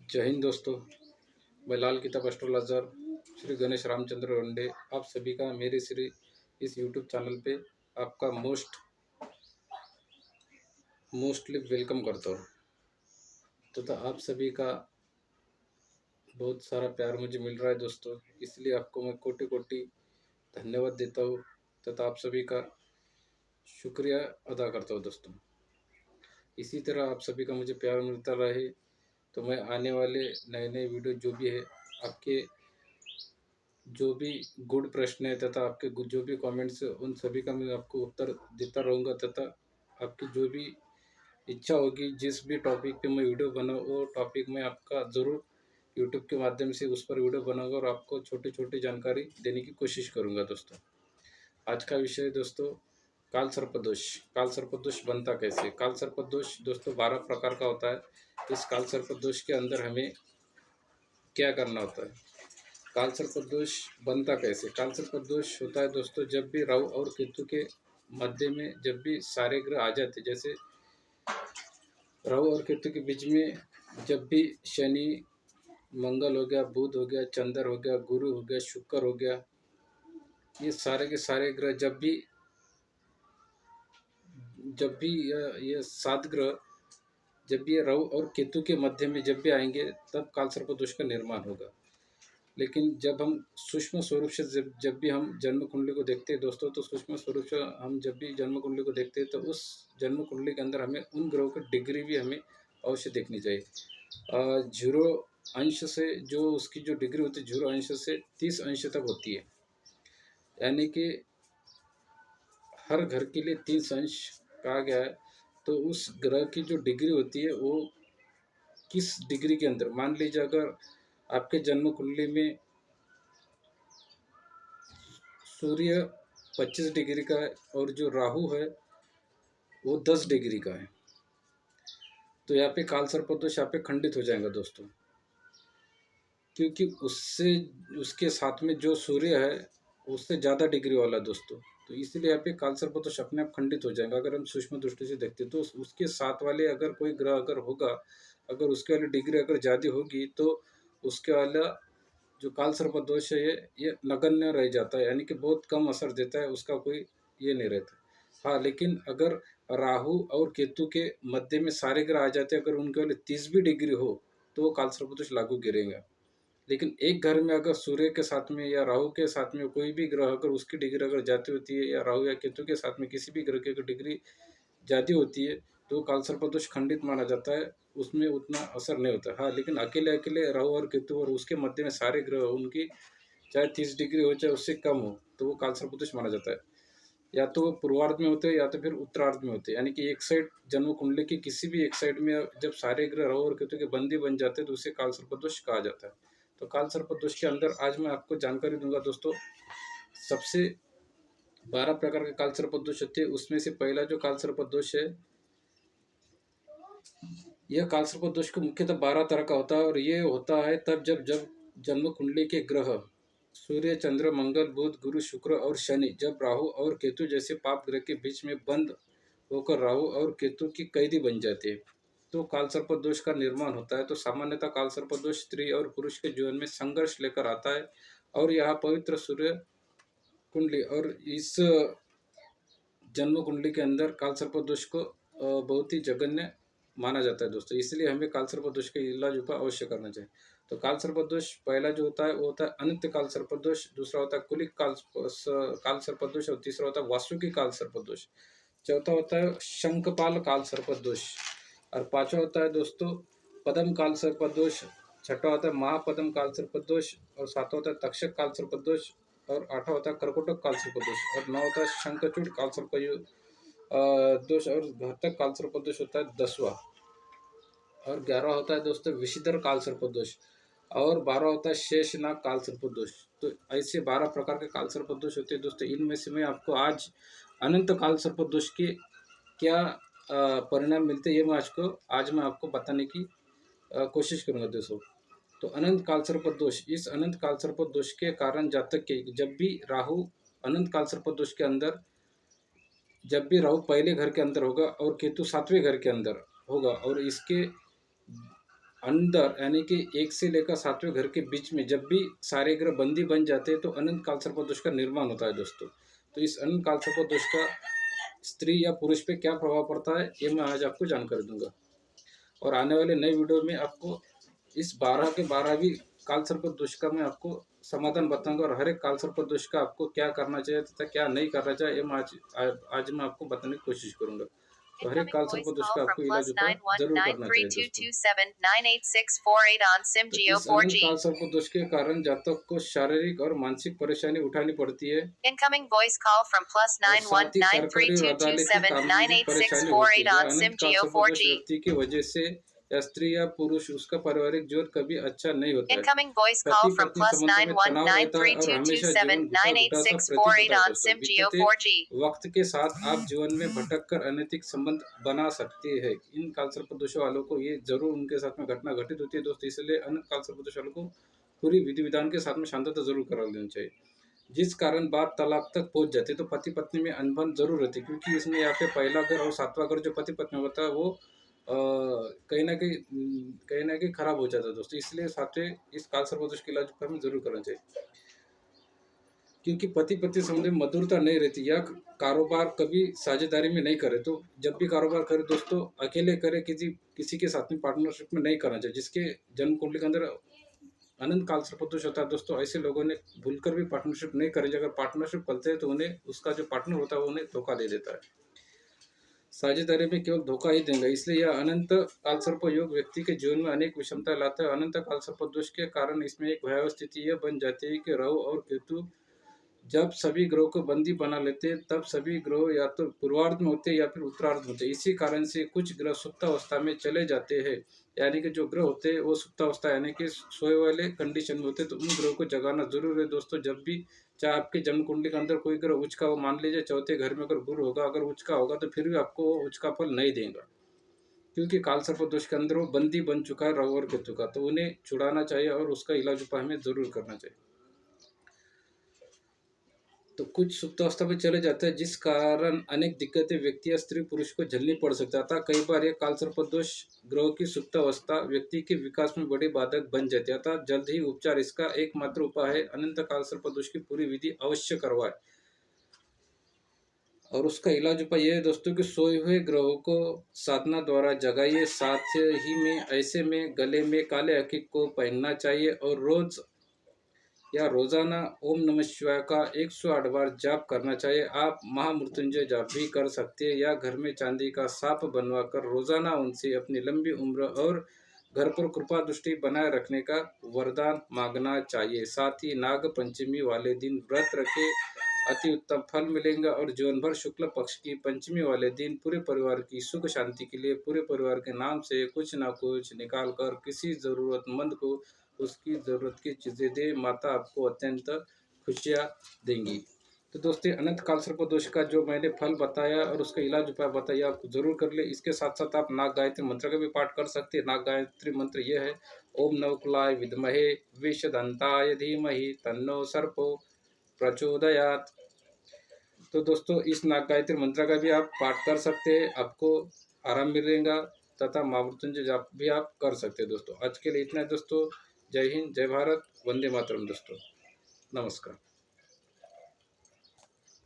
जय हिंद दोस्तों। मैं लाल किताब एस्ट्रोलॉजर श्री गणेश रामचंद्र रंडे आप सभी का मेरे श्री इस यूट्यूब चैनल पे आपका मोस्टली वेलकम करता हूँ। तथा आप सभी का बहुत सारा प्यार मुझे मिल रहा है दोस्तों, इसलिए आपको मैं कोटि कोटि धन्यवाद देता हूँ तथा आप सभी का शुक्रिया अदा करता हूँ दोस्तों। इसी तरह आप सभी का मुझे प्यार मिलता रहे तो मैं आने वाले नए नए वीडियो जो भी है, आपके जो भी गुड प्रश्न है तथा आपके जो भी कमेंट्स है उन सभी का मैं आपको उत्तर देता रहूँगा तथा आपकी जो भी इच्छा होगी जिस भी टॉपिक पे मैं वीडियो बनाऊँ वो टॉपिक मैं आपका ज़रूर यूट्यूब के माध्यम से उस पर वीडियो बनाऊँगा और आपको छोटी छोटी जानकारी देने की कोशिश करूँगा दोस्तों। आज का विषय है दोस्तों काल सर्पदोष। काल सर्पदोष बनता कैसे? काल सर्पदोष दोस्तों 12 प्रकार का होता है। इस काल सर्पदोष के अंदर हमें क्या करना होता है? काल सर्पदोष बनता कैसे? काल सर्पदोष होता है दोस्तों जब भी राहु और केतु के मध्य में जब भी सारे ग्रह आ जाते, जैसे राहु और केतु के बीच में जब भी शनि मंगल हो गया, बुध हो गया, चंद्र हो गया, गुरु हो गया, शुक्र हो गया, ये सारे के सारे ग्रह जब भी ये 7 ग्रह जब भी ये राहु और केतु के मध्य में जब भी आएंगे तब काल सर्पदोष का निर्माण होगा। लेकिन जब हम सूक्ष्म स्वरूप से जब भी हम जन्म कुंडली को देखते हैं दोस्तों, तो सूक्ष्म स्वरूप से हम जब भी जन्म कुंडली को देखते हैं तो उस जन्म कुंडली के अंदर हमें उन ग्रहों की डिग्री भी हमें अवश्य देखनी चाहिए। 0 अंश से जो उसकी जो डिग्री होती है 0 अंश से 30 अंश तक होती है, यानी कि हर घर के लिए 30 अंश कहा गया है। तो उस ग्रह की जो डिग्री होती है वो किस डिग्री के अंदर, मान लीजिए अगर आपके जन्म कुंडली में सूर्य 25 डिग्री का है और जो राहु है वो 10 डिग्री का है, तो यहाँ पे काल सर्पदोष यहाँ पे खंडित हो जाएगा दोस्तों, क्योंकि उससे उसके साथ में जो सूर्य है उससे ज़्यादा डिग्री वाला दोस्तों। तो इसलिए यहाँ पे काल सर्पदोष अपने आप खंडित हो जाएगा। अगर हम सूक्ष्म दृष्टि से देखते तो उसके साथ वाले अगर कोई ग्रह अगर होगा, अगर उसके वाली डिग्री अगर ज़्यादा होगी तो उसके वाला जो काल सर्पदोष है ये नगण्य रह जाता है, यानी कि बहुत कम असर देता है, उसका कोई ये नहीं रहता। हाँ, लेकिन अगर राहु और केतु के मध्य में सारे ग्रह आ जाते हैं, अगर उनके वाले 30 भी डिग्री हो तो वो काल सर्पदोष लागू गिरेगा। लेकिन एक घर में अगर सूर्य के साथ में या राहु के साथ में कोई भी ग्रह अगर उसकी डिग्री अगर जाती होती है या राहु या केतु के साथ में किसी भी ग्रह की अगर डिग्री ज़्यादा होती है तो काल सर्पदोष खंडित माना जाता है, उसमें उतना असर नहीं होता। हाँ, लेकिन अकेले अकेले राहु और केतु और उसके मध्य में सारे ग्रह उनकी चाहे 30 डिग्री हो चाहे उससे कम हो तो वो काल सर्पदोष माना जाता है। या तो वो पूर्वार्ध में होते हैं या तो फिर उत्तरार्ध में होते हैं, यानी कि एक साइड जन्म कुंडली की किसी भी एक साइड में जब सारे ग्रह राहु और केतु के बंदी बन जाते हैं तो उसे काल सर्पदोष कहा जाता है। तो काल सर्पदोष के अंदर आज मैं आपको जानकारी दूंगा दोस्तों। सबसे 12 प्रकार के काल सर्पदोष होते हैं, उसमें से पहला जो काल सर्पदोष है, यह काल सर्पदोष को मुख्यतः 12 तरह का होता है और ये होता है तब जब जब जन्म कुंडली के ग्रह सूर्य, चंद्र, मंगल, बुध, गुरु, शुक्र और शनि जब राहु और केतु जैसे पाप ग्रह के बीच में बंद होकर राहु और केतु की कैदी बन जाते हैं तो काल सर्पदोष का निर्माण होता है। तो सामान्यतः काल सर्पदोष स्त्री और पुरुष के जीवन में संघर्ष लेकर आता है और यहाँ पवित्र सूर्य कुंडली और इस जन्म कुंडली के अंदर काल सर्पदोष को बहुत ही जघन्य माना जाता है दोस्तों, इसलिए हमें काल सर्पदोष का इलाज उपाय अवश्य करना चाहिए। तो काल सर्पदोष पहला जो होता है वो होता है अनित्य काल सर्पदोष, दूसरा होता है कुलिक काल सर्पदोष और तीसरा होता है वासुकी काल सर्पदोष, चौथा होता है शंखपाल काल सर्पदोष और पांचवा होता है दोस्तों पद्म काल सर्पदोष, छठा होता है महापद्म काल सर्पदोष और सातवां होता है तक्षक काल सर्पदोष और आठवां होता है कर्कोटक काल सर्पदोष और नौ होता है शंखचूड़ काल सर्प दोष और घातक काल सर्पदोष होता है 10वां और 11वां होता है दोस्तों विषिधर काल सर्पदोष और 12वां होता है शेषनाग काल सर्पदोष। तो ऐसे 12 प्रकार के काल सर्पदोष होते हैं दोस्तों। इनमें से मैं आपको आज अनंत काल सर्पदोष के क्या परिणाम मिलते हैं ये आज मैं आपको बताने की कोशिश करूंगा दोस्तों। तो अनंत काल सर्पदोष, इस अनंत काल सर्पदोष के कारण जातक के जब भी राहु अनंत काल सर्पदोष के अंदर जब भी राहु पहले घर के अंदर होगा और केतु 7वें घर के अंदर होगा और इसके अंदर यानी कि 1 से लेकर 7वें घर के बीच में जब भी सारे ग्रह बंदी बन जाते हैं तो अनंत काल सर्प दोष का निर्माण होता है दोस्तों। तो इस अनंत काल सर्प दोष का स्त्री या पुरुष पे क्या प्रभाव पड़ता है ये मैं आज आपको जानकारी दूंगा। और आने वाले नए वीडियो में आपको इस 12 के 12 भी काल सर्प दोष का मैं आपको समाधान बताऊंगा और हर एक काल सर्प दोष का आपको क्या करना चाहिए तथा क्या नहीं करना चाहिए ये मैं आज मैं आपको बताने की कोशिश करूंगा। तो हर एक काल सर्प दोष का आपको इलाज उपाय जरूर करना चाहिए दोस्तों। तो इस अनंत काल सर्प दोष के कारण जातक को शारीरिक और मानसिक परेशानी उठानी पड़ती है और साथ ही सरकारी और अदालती काम में भी परेशानी होती है। अनंत काल सर्प दोष व्यक्ति की वजह से या स्त्री या पुरुष उसका पारिवारिक जीवन कभी अच्छा नहीं होता है। पति पत्नी संबंध में तनाव रहता है और हमेशा जीवन घुटा घुटा सा प्रतीत होता है दोस्तों। बीतते वक्त के साथ आप जीवन में भटक कर अनैतिक संबंध बना सकते हैं। इन काल सर्प दोषों वालों को ये जरूर उनके साथ में घटना घटित होती है दोस्तों। इसलिए अनंत काल सर्प दोष वालों को पूरी विधि विधान के साथ में शांतता जरूर करा लेनी चाहिए, जिस कारण बात तलाक तक पहुंच जाती है। तो पति पत्नी में अनबन जरूर रहती है, क्योंकि इसमें यहाँ पे पहला घर और 7वां घर जो पति पत्नी होता है वो कहीं ना कहीं खराब हो जाता है दोस्तों। इसलिए साथवें इस काल सर्प दोष के इलाज पर हमें जरूर करना चाहिए, क्योंकि पति पत्नी संबंध में मधुरता नहीं रहती या कारोबार कभी साझेदारी में नहीं करे। तो जब भी कारोबार करे दोस्तों अकेले करे, किसी के साथ में पार्टनरशिप में नहीं करना चाहिए। जिसके जन्म कुंडली के अंदर अनंत काल सर्प दोष होता है दोस्तों, ऐसे लोगों ने भूलकर भी पार्टनरशिप नहीं करी। अगर पार्टनरशिप करते हैं तो उन्हें उसका जो पार्टनर होता है वो उन्हें धोखा दे देता है, साझेदारी में केवल धोखा ही देंगे। इसलिए यह अनंत काल सर्प योग व्यक्ति के जीवन में अनेक विषमता लाता है। अनंत काल सर्प दोष के कारण इसमें एक भयावह स्थिति यह बन जाती है कि राहु और केतु जब सभी ग्रहों को बंदी बना लेते हैं तब सभी ग्रह या तो पूर्वार्ध में होते हैं या फिर उत्तरार्ध में होते हैं। इसी कारण से कुछ ग्रह सुप्तावस्था में चले जाते हैं, यानी कि जो ग्रह होते हैं वो सुप्तावस्था यानी कि सोए वाले कंडीशन में होते हैं। तो उन ग्रहों को जगाना जरूर है दोस्तों। जब भी चाहे आपके जन्म कुंडली के अंदर कोई ग्रह उच्च का हो, मान लीजिए चौथे घर में अगर गुरु होगा, अगर उच्च का होगा तो फिर भी आपको उच्च का फल नहीं देगा, क्योंकि काल सर्प दोष के अंदर वो बंदी बन चुका है राहु और केतु का। तो उन्हें छुड़ाना चाहिए और उसका इलाज उपाय हमें जरूर करना चाहिए। तो कुछ सुप्तावस्था में चले जाता है जिस कारण अनेक दिक्कतें व्यक्ति या स्त्री पुरुष को झेलनी पड़ सकता था। कई बार यह काल सर्प दोष ग्रहों की सुप्तावस्था व्यक्ति के विकास में बड़ी बाधक बन जाती है। अतः जल्द ही उपचार इसका एकमात्र उपाय है। अनंत काल सर्प दोष की पूरी विधि अवश्य करवाए और उसका इलाज उपाय यह है दोस्तों कि सोए हुए ग्रहों को साधना द्वारा जगाइए। साथ ही में ऐसे में गले में काले हकीक को पहनना चाहिए और रोजाना ओम नमः शिवाय का 108 बार जाप करना चाहिए। आप महामृत्युंजय जाप भी कर सकते हैं या घर में चांदी का सांप बनवाकर रोजाना उनसे अपनी लंबी उम्र और घर पर कृपा दृष्टि बनाए रखने का वरदान मांगना चाहिए। साथ ही नाग पंचमी वाले दिन व्रत रखे, अति उत्तम फल मिलेंगे। और जीवन भर शुक्ल पक्ष की पंचमी वाले दिन पूरे परिवार की सुख शांति के लिए पूरे परिवार के नाम से कुछ ना कुछ निकाल कर किसी जरूरतमंद को उसकी ज़रूरत की चीज़ें दे। माता आपको अत्यंत खुशियाँ देंगी। तो दोस्तों अनंत काल सर्प दोष का जो मैंने फल बताया और उसका इलाज उपाय बताया आप जरूर कर ले। इसके साथ साथ आप नाग गायत्री मंत्र का भी पाठ कर सकते हैं। नाग गायत्री मंत्र यह है, ओम नवकुलाय विद्महे विषदंताय धीमहि तन्नो सर्पो प्रचोदयात्। तो दोस्तों इस नाग गायत्री मंत्र का भी आप पाठ कर सकते हैं, आपको आराम मिलेगा। तथा महामृत्युंजय जाप भी आप कर सकते हैं। दोस्तों आज के लिए इतना है दोस्तों। जय हिंद, जय भारत, वंदे मातरम दोस्तों, नमस्कार।